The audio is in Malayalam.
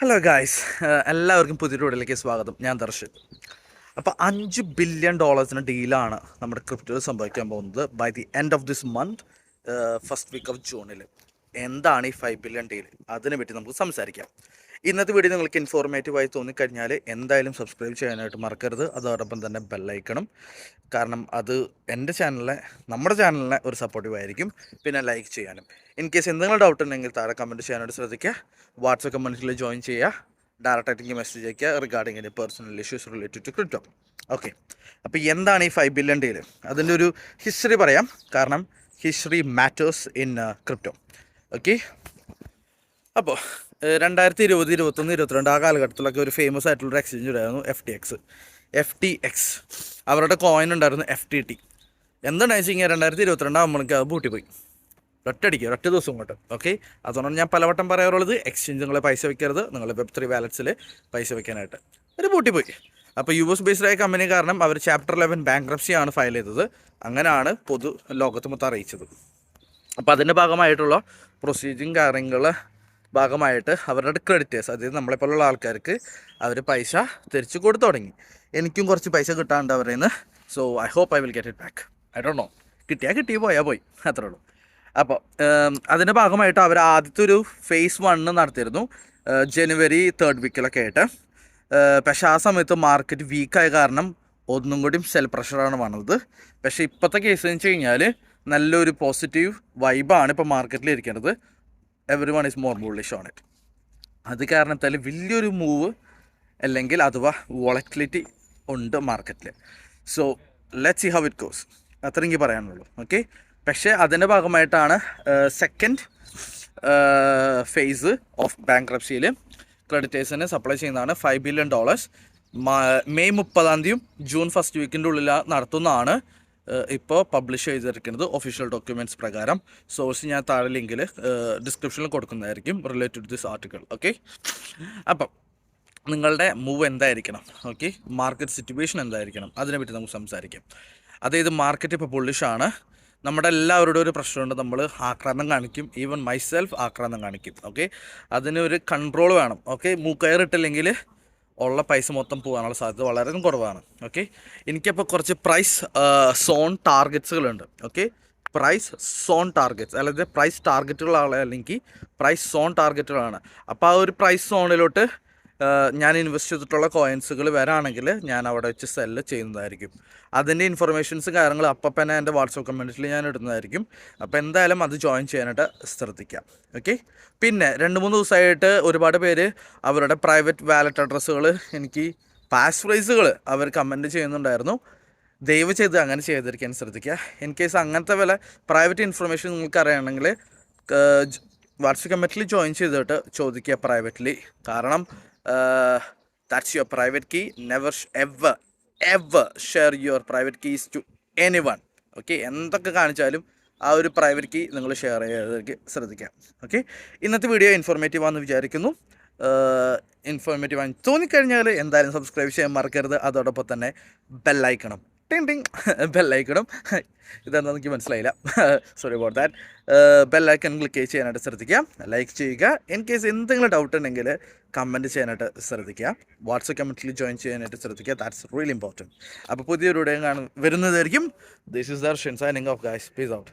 ഹലോ ഗായ്സ്, എല്ലാവർക്കും പുതിയൊരു വീഡിയോയിലേക്ക് സ്വാഗതം. ഞാൻ ദർശൻ. അപ്പോൾ $5 ബില്യൺ ഡീലാണ് നമ്മുടെ ക്രിപ്റ്റോയിൽ സംഭവിക്കാൻ പോകുന്നത് by the end of this month, first week of ജൂണിൽ. എന്താണ് ഈ 5 ബില്യൺ ഡീൽ? അതിനെ പറ്റി നമുക്ക് സംസാരിക്കാം. ഇന്നത്തെ വീഡിയോ നിങ്ങൾക്ക് ഇൻഫോർമേറ്റീവായി തോന്നിക്കഴിഞ്ഞാൽ എന്തായാലും സബ്സ്ക്രൈബ് ചെയ്യാനായിട്ട് മറക്കരുത്. അതോടൊപ്പം തന്നെ ബെല്ലൈക്കണം, കാരണം അത് നമ്മുടെ ചാനലിനെ ഒരു സപ്പോർട്ടീവ് ആയിരിക്കും. പിന്നെ ലൈക്ക് ചെയ്യാനും. ഇൻ കേസ് എന്തെങ്കിലും ഡൗട്ട് ഉണ്ടെങ്കിൽ താഴെ കമൻറ്റ് ചെയ്യാനായിട്ട് ശ്രദ്ധിക്കുക. വാട്സപ്പ് കമ്മ്യൂണിറ്റിയിൽ ജോയിൻ ചെയ്യുക. ഡയറക്റ്റായിട്ട് എനിക്ക് മെസ്സേജ് അയക്കുക റിഗാർഡിങ് എൻ്റെ personal issues related to crypto. Okay, അപ്പോൾ എന്താണ് ഈ 5 ബില്യൺ ഡീൽ? അതിൻ്റെ ഒരു ഹിസ്റ്ററി പറയാം, കാരണം history matters in crypto. Okay, അപ്പോൾ 2020, 2021, 2022 ആ കാലഘട്ടത്തിലൊക്കെ ഒരു ഫേമസ് ആയിട്ടുള്ളൊരു എക്സ്ചേഞ്ച് ഉണ്ടായിരുന്നു FTX. അവരുടെ കോയിൻ ഉണ്ടായിരുന്നു FTT. എന്താണെന്ന് വെച്ച് കഴിഞ്ഞാൽ 2022 ആകുമ്പോഴേക്ക് അത് പൂട്ടിപ്പോയി, ഒറ്റ ദിവസം കൊണ്ട്. ഓക്കെ, അതുകൊണ്ടാണ് ഞാൻ പലവട്ടം പറയാറുള്ളത്, എക്സ്ചേഞ്ചുകൾ പൈസ വെക്കരുത്, നിങ്ങളുടെ Web3 വാലറ്റ്സിൽ പൈസ വെക്കാനായിട്ട്. ഒരു പൂട്ടിപ്പോയി. അപ്പോൾ US ബേസ്ഡ് ആയ കമ്പനി കാരണം അവർ Chapter 11 ബാങ്ക്രപ്സി ആണ് ഫയൽ ചെയ്തത്. അങ്ങനെയാണ് പൊതു ലോകത്ത് മൊത്തം അറിയിച്ചത്. അപ്പോൾ അതിൻ്റെ ഭാഗമായിട്ടുള്ള പ്രൊസീജിങ് കാര്യങ്ങൾ ഭാഗമായിട്ട് അവരുടെ ക്രെഡിറ്റേഴ്സ്, അതായത് നമ്മളെപ്പോലുള്ള ആൾക്കാർക്ക് അവർ പൈസ തിരിച്ചു കൊടുത്തു തുടങ്ങി. എനിക്കും കുറച്ച് പൈസ കിട്ടാണ്ട് അവരിൽ നിന്ന്. So I hope I will get it back. I don't know, കിട്ടി പോയി, അത്രേ ഉള്ളൂ. അപ്പോൾ അതിൻ്റെ ഭാഗമായിട്ട് അവർ ആദ്യത്തെ ഒരു phase 1 നടത്തിയിരുന്നു January 3rd വീക്കിലൊക്കെ ആയിട്ട്. പക്ഷേ ആ സമയത്ത് മാർക്കറ്റ് വീക്കായ കാരണം ഒന്നും കൂടിയും സെൽ പ്രഷറാണ് വന്നത്. പക്ഷേ ഇപ്പോഴത്തെ കേസ് എന്ന് വെച്ച് കഴിഞ്ഞാൽ നല്ലൊരു പോസിറ്റീവ് വൈബാണ് ഇപ്പോൾ മാർക്കറ്റിൽ ഇരിക്കുന്നത്. Everyone is more bullish on it. അത് കാരണത്താൽ വലിയൊരു മൂവ് അല്ലെങ്കിൽ അഥവാ വോളറ്റിലിറ്റി ഉണ്ട് മാർക്കറ്റിൽ. So let's see how it goes. അത്ര എനിക്ക് പറയാനുള്ളൂ. ഓക്കെ, പക്ഷേ അതിൻ്റെ ഭാഗമായിട്ടാണ് സെക്കൻഡ് ഫേസ് ഓഫ് ബാങ്ക്രപ്സിയിൽ ക്രെഡിറ്റേഴ്സിന് സപ്ലൈ ചെയ്യുന്നതാണ് $5 ബില്യൺ. മെയ് 30 ജൂൺ ഫസ്റ്റ് വീക്കിൻ്റെ ഉള്ളിൽ നടത്തുന്നതാണ് ഇപ്പോൾ പബ്ലിഷ് ചെയ്തിരിക്കുന്നത് ഒഫീഷ്യൽ ഡോക്യുമെൻറ്റ്സ് പ്രകാരം. സോഴ്സ് ഞാൻ താഴെ ലിങ്കിൽ ഡിസ്ക്രിപ്ഷനിൽ കൊടുക്കുന്നതായിരിക്കും related to this article. Okay, അപ്പം നിങ്ങളുടെ മൂവ് എന്തായിരിക്കണം, ഓക്കെ, മാർക്കറ്റ് സിറ്റുവേഷൻ എന്തായിരിക്കണം, അതിനെപ്പറ്റി നമുക്ക് സംസാരിക്കാം. അതായത് മാർക്കറ്റ് ഇപ്പോൾ ബുള്ളിഷാണ്. നമ്മുടെ എല്ലാവരുടെ ഒരു പ്രശ്നമുണ്ട്, നമ്മൾ ആക്രാന്തം കാണിക്കും. ഈവൻ മൈസെൽഫ് ആക്രാന്തം കാണിക്കും. ഓക്കെ, അതിനൊരു കൺട്രോൾ വേണം. ഓക്കെ, മൂക്കയറിട്ടില്ലെങ്കിൽ ഉള്ള പൈസ മൊത്തം പോകാനുള്ള സാധ്യത വളരെ കുറവാണ്. ഓക്കെ, എനിക്കപ്പോൾ കുറച്ച് പ്രൈസ് സോൺ ടാർഗറ്റ്സുകളുണ്ട്. ഓക്കെ, പ്രൈസ് സോൺ ടാർഗറ്റ്സ്, അല്ലെങ്കിൽ പ്രൈസ് ടാർഗറ്റുകളാണ്, അല്ലെങ്കിൽ പ്രൈസ് സോൺ ടാർഗറ്റുകളാണ്. അപ്പോൾ ആ ഒരു പ്രൈസ് സോണിലോട്ട് ഞാൻ ഇൻവെസ്റ്റ് ചെയ്തിട്ടുള്ള കോയിൻസുകൾ വരാണെങ്കിൽ ഞാൻ അവിടെ വെച്ച് സെല്ല് ചെയ്യുന്നതായിരിക്കും. അതിൻ്റെ ഇൻഫർമേഷൻസും കാര്യങ്ങളും അപ്പം തന്നെ എൻ്റെ വാട്സപ്പ് കമ്മ്യൂണിറ്റിയിൽ ഞാൻ ഇടുന്നതായിരിക്കും. അപ്പോൾ എന്തായാലും അത് ജോയിൻ ചെയ്യാനായിട്ട് ശ്രദ്ധിക്കാം. ഓക്കെ, പിന്നെ 2-3 ദിവസമായിട്ട് ഒരുപാട് പേര് അവരുടെ പ്രൈവറ്റ് വാലറ്റ് അഡ്രസ്സുകൾ എനിക്ക് പാസ് ഫ്രൈസുകൾ അവർ കമൻറ്റ് ചെയ്യുന്നുണ്ടായിരുന്നു. ദയവ് ചെയ്ത് അങ്ങനെ ചെയ്തിരിക്കാൻ ശ്രദ്ധിക്കുക. ഇൻ കേസ് അങ്ങനത്തെ വല്ല പ്രൈവറ്റ് ഇൻഫർമേഷൻ നിങ്ങൾക്ക് അറിയണമെങ്കിൽ വാട്സപ്പ് കമ്മ്യൂണിറ്റിയിൽ ജോയിൻ ചെയ്തിട്ട് ചോദിക്കുക പ്രൈവറ്റ്ലി. കാരണം that's your private key. Never ever share your private keys to anyone. Okay, എന്തൊക്കെ കാണിച്ചാലും ആ ഒരു പ്രൈവറ്റ് കീ നിങ്ങൾ ഷെയർ ചെയ്യാതെ ശ്രദ്ധിക്കാം. ഓക്കെ, ഇന്നത്തെ വീഡിയോ ഇൻഫോർമേറ്റീവ് ആണെന്ന് വിചാരിക്കുന്നു. ഇൻഫോർമേറ്റീവ് ആയി തോന്നിക്കഴിഞ്ഞാൽ എന്തായാലും സബ്സ്ക്രൈബ് ചെയ്യാൻ മറക്കരുത്. അതോടൊപ്പം തന്നെ ബെല്ലൈക്കണം, ബെല്ലൈക്കണം. ഇതെന്താണെന്ന് എനിക്ക് മനസ്സിലായില്ല, sorry about that. Bell icon click ചെയ്യാനായിട്ട് ശ്രദ്ധിക്കുക, ലൈക്ക് ചെയ്യുക. ഇൻ കേസ് എന്തെങ്കിലും ഡൗട്ട് ഉണ്ടെങ്കിൽ കമൻറ്റ് ചെയ്യാനായിട്ട് ശ്രദ്ധിക്കുക. വാട്സപ്പ് കമ്മ്യൂണിറ്റിയിൽ ജോയിൻ ചെയ്യാനായിട്ട് ശ്രദ്ധിക്കുക. That's really important. അപ്പോൾ പുതിയൊരു വീഡിയോ വരുന്നതായിരിക്കും. This is Darshan signing off guys. Peace out.